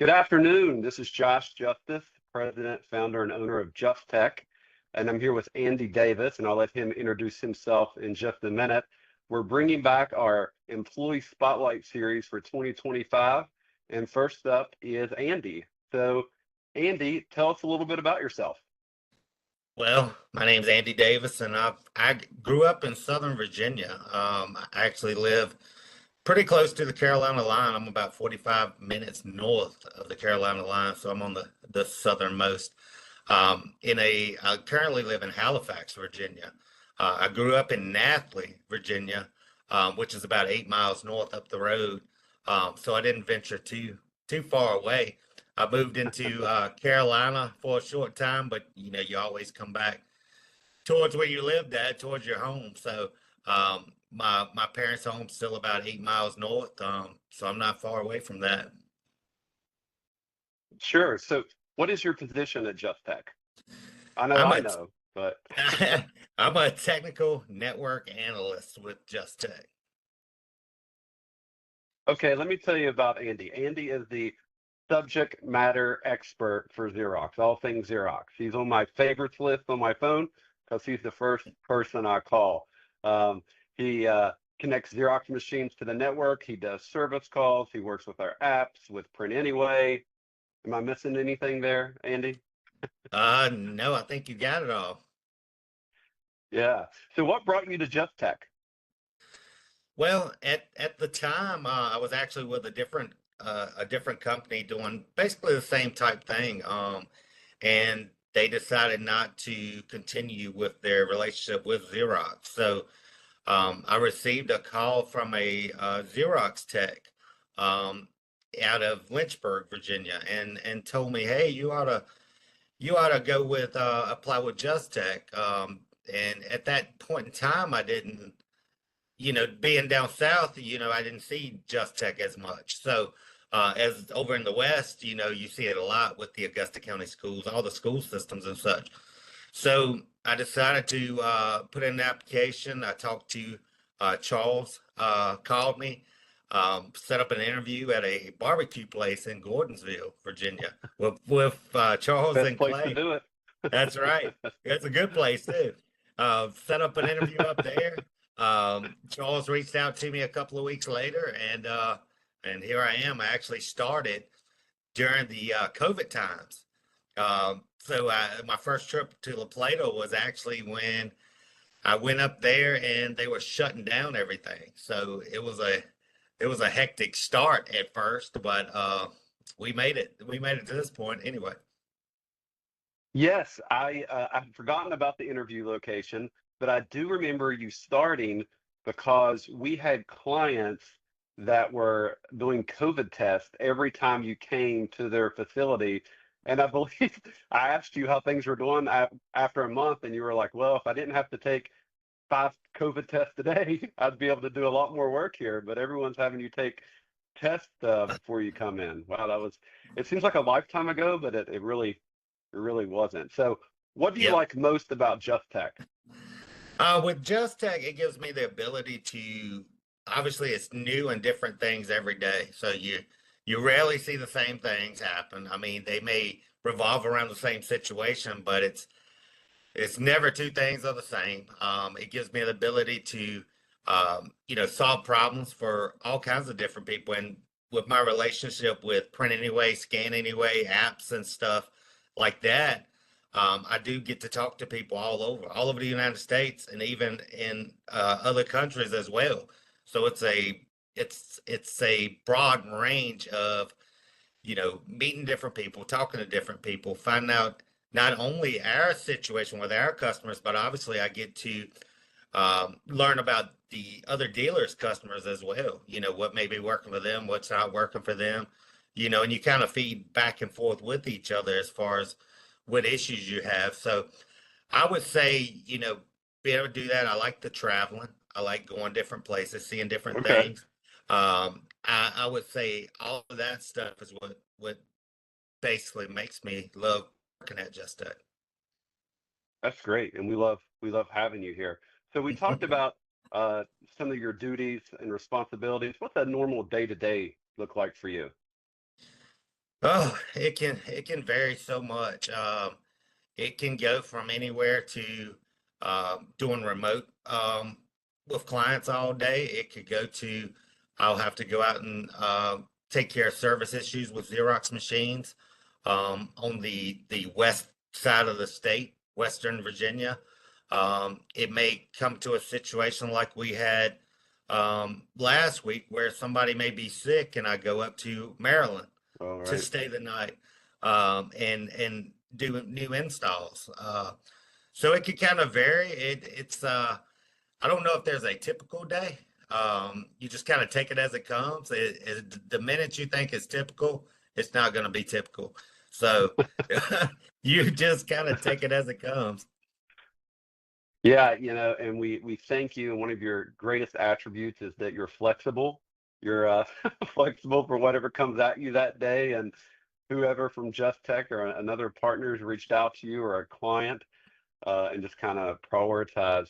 Good afternoon. This is Josh Justice, President, Founder, and owner of JustTech. And I'm here with Andy Davis, and I'll let him introduce himself in just a minute. We're bringing back our Employee Spotlight Series for 2025. And first up is Andy. So, Andy, tell us a little bit about yourself. Well, my name's Andy Davis, and I grew up in Southern Virginia. I actually live pretty close to the Carolina line. I'm about 45 minutes north of the Carolina line, so I'm on the southernmost. I currently live in Halifax, Virginia. I grew up in Nathley, Virginia, which is about 8 miles north up the road. So I didn't venture too far away. I moved into Carolina for a short time, but you always come back towards where you lived at, towards your home. So my parents' home's still about 8 miles north, so I'm not far away from that. Sure. So, what is your position at JustTech? I know I'm I a know, but I'm a technical network analyst with JustTech. okay, let me tell you about Andy. Andy is the subject matter expert for Xerox, all things Xerox. He's on my favorites list on my phone because he's the first person I call. He connects Xerox machines to the network. He does service calls. He works with our apps, with Print Anyway. Am I missing anything there, Andy? No, I think you got it all. Yeah. So what brought you to Just Tech? Well, at the time, I was actually with a different company doing basically the same type thing. And they decided not to continue with their relationship with Xerox. So I received a call from a Xerox tech um, out of Lynchburg, Virginia, and told me, "Hey, you ought to go with apply with Just Tech." And at that point in time, I didn't, being down south, I didn't see Just Tech as much. So as over in the West, you see it a lot with the Augusta County schools, all the school systems and such. So I decided to put in an application. I talked to Charles, called me, set up an interview at a barbecue place in Gordonsville, Virginia, with Charles Best and place to Clay. do it. That's right. It's a good place too. Set up an interview up there. Charles reached out to me a couple of weeks later, and here I am. I actually started during the COVID times. My first trip to La Plata was actually when I went up there and they were shutting down everything. So it was a hectic start at first, but we made it. We made it to this point anyway. Yes, I've forgotten about the interview location, but I do remember you starting because we had clients that were doing COVID tests every time you came to their facility. And I believe I asked you how things were doing after a month, and you were like, well, if I didn't have to take 5 COVID tests a day, I'd be able to do a lot more work here. But everyone's having you take tests before you come in. Wow, it seems like a lifetime ago, but it really wasn't. So, what do you Yep. like most about Just Tech? With Just Tech, it gives me the ability to obviously it's new and different things every day. So you rarely see the same things happen. I mean, they may revolve around the same situation, but it's never two things are the same. It gives me the ability to solve problems for all kinds of different people. And with my relationship with Print Anyway, Scan Anyway, apps and stuff like that, I do get to talk to people all over the United States, and even in other countries as well. So it's a broad range of meeting different people, talking to different people, finding out not only our situation with our customers, but obviously I get to learn about the other dealers' customers as well. What may be working for them, what's not working for them. And you kind of feed back and forth with each other as far as what issues you have. So I would say, be able to do that. I like the traveling. I like going different places, seeing different Okay, things. I would say all of that stuff is what basically makes me love working at Just that's great, and we love having you here. So we talked Tech. about uh, some of your duties and responsibilities. What's a normal day to day look like for you? Oh, it can vary so much. It can go from anywhere to doing remote with clients all day. It could go to I'll have to go out and take care of service issues with Xerox machines on the west side of the state, Western Virginia. It may come to a situation like we had last week where somebody may be sick and I go up to Maryland All to right. stay the night and do new installs. So it could kind of vary. It's I don't know if there's a typical day. You just kind of take it as it comes. The minute you think it's typical, it's not going to be typical. So you just kind of take it as it comes. Yeah, and we thank you. And one of your greatest attributes is that you're flexible. You're flexible for whatever comes at you that day. And whoever from JustTech or another partner has reached out to you or a client, and just kind of prioritize,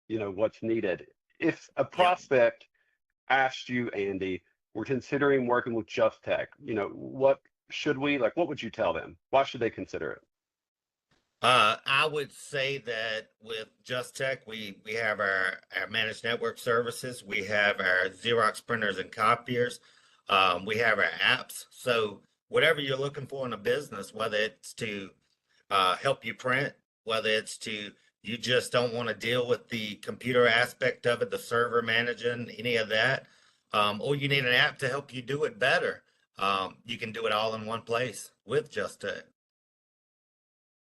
what's needed. If a Yep. prospect asked you, Andy, we're considering working with JustTech, what should we like? What would you tell them? Why should they consider it? I would say that with JustTech, we have our managed network services, we have our Xerox printers and copiers, we have our apps. So whatever you're looking for in a business, whether it's to help you print, whether it's to you just don't want to deal with the computer aspect of it, the server managing, any of that, or you need an app to help you do it better, you can do it all in one place with JustTech.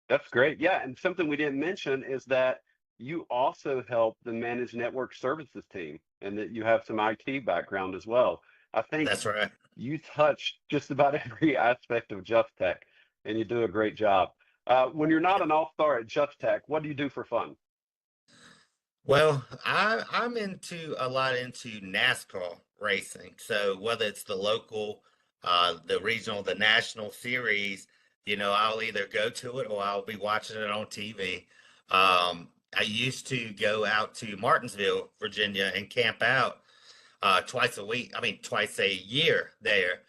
That's great. Yeah, and something we didn't mention is that you also help the managed network services team and that you have some IT background as well. I think That's right. you touch just about every aspect of JustTech and you do a great job. When you're not an all-star at JustTech, what do you do for fun? Well, I'm into a lot into NASCAR racing. So whether it's the local, the regional, the national series, I'll either go to it or I'll be watching it on TV. I used to go out to Martinsville, Virginia, and camp out twice a week. I mean, twice a year there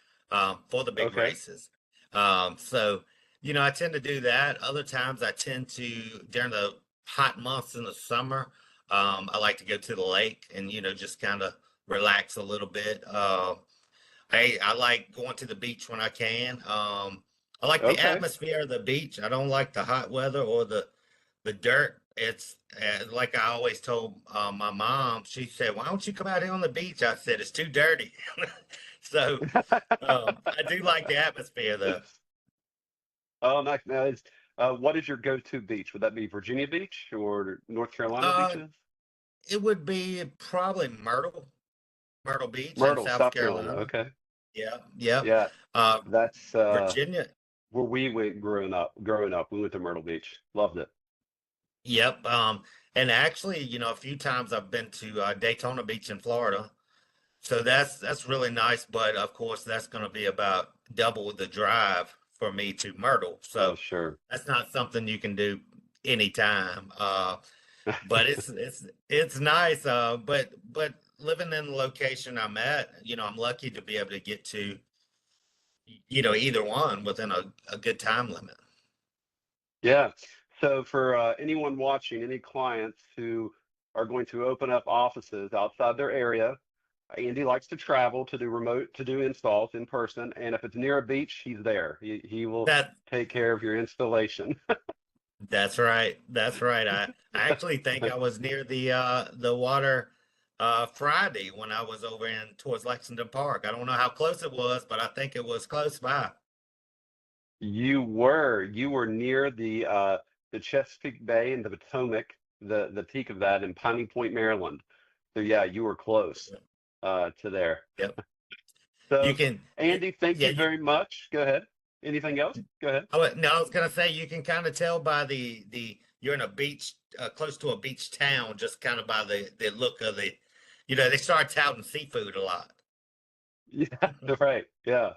for the big Okay. races. So, I tend to do that. Other times I tend to, during the hot months in the summer, I like to go to the lake and, just kind of relax a little bit. I like going to the beach when I can. I like the Okay. atmosphere of the beach. I don't like the hot weather or the dirt. It's like I always told my mom. She said, "Why don't you come out here on the beach?" I said, "It's too dirty." So I do like the atmosphere, though. Oh, nice. Now, what is your go-to beach? Would that be Virginia Beach or North Carolina Uh, beaches? it would be probably Myrtle Beach in Myrtle, South South Carolina. Carolina. Okay. Yeah, yep. Yeah, Uh, that's Virginia. where we went growing up. Growing up, we went to Myrtle Beach. Loved it. Yep. And actually, a few times I've been to Daytona Beach in Florida. So that's really nice, but of course that's going to be about double the drive for me to Myrtle. Oh, So sure. that's not something you can do anytime. But it's nice. But living in the location I'm at, I'm lucky to be able to get to, either one within a good time limit. Yeah. So for anyone watching, any clients who are going to open up offices outside their area, Andy likes to travel to do installs in person, and if it's near a beach, he's there. He will That take care of your installation. That's right. That's right. I actually think I was near the water Friday when I was over in towards Lexington Park. I don't know how close it was, but I think it was close by. You were near the Chesapeake Bay and the Potomac, the peak of that in Piney Point, Maryland. So yeah, you were close Yep. to there. Yep. You So can Andy, thank yeah, you very much. Go ahead. Anything else? Go ahead. no, I was gonna say you can kind of tell by the you're in a beach close to a beach town just kind of by the look of they start touting seafood a lot. Yeah, right. Yeah,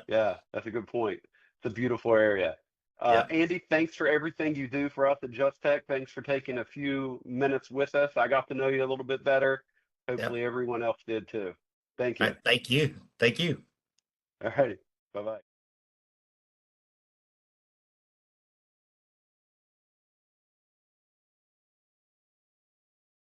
yeah, that's a good point. It's a beautiful area. Yep. Andy, thanks for everything you do for us at Just Tech. Thanks for taking a few minutes with us. I got to know you a little bit better. Yep. Hopefully everyone else did too. Thank All you. right. Thank you. Thank you. All righty. Bye bye.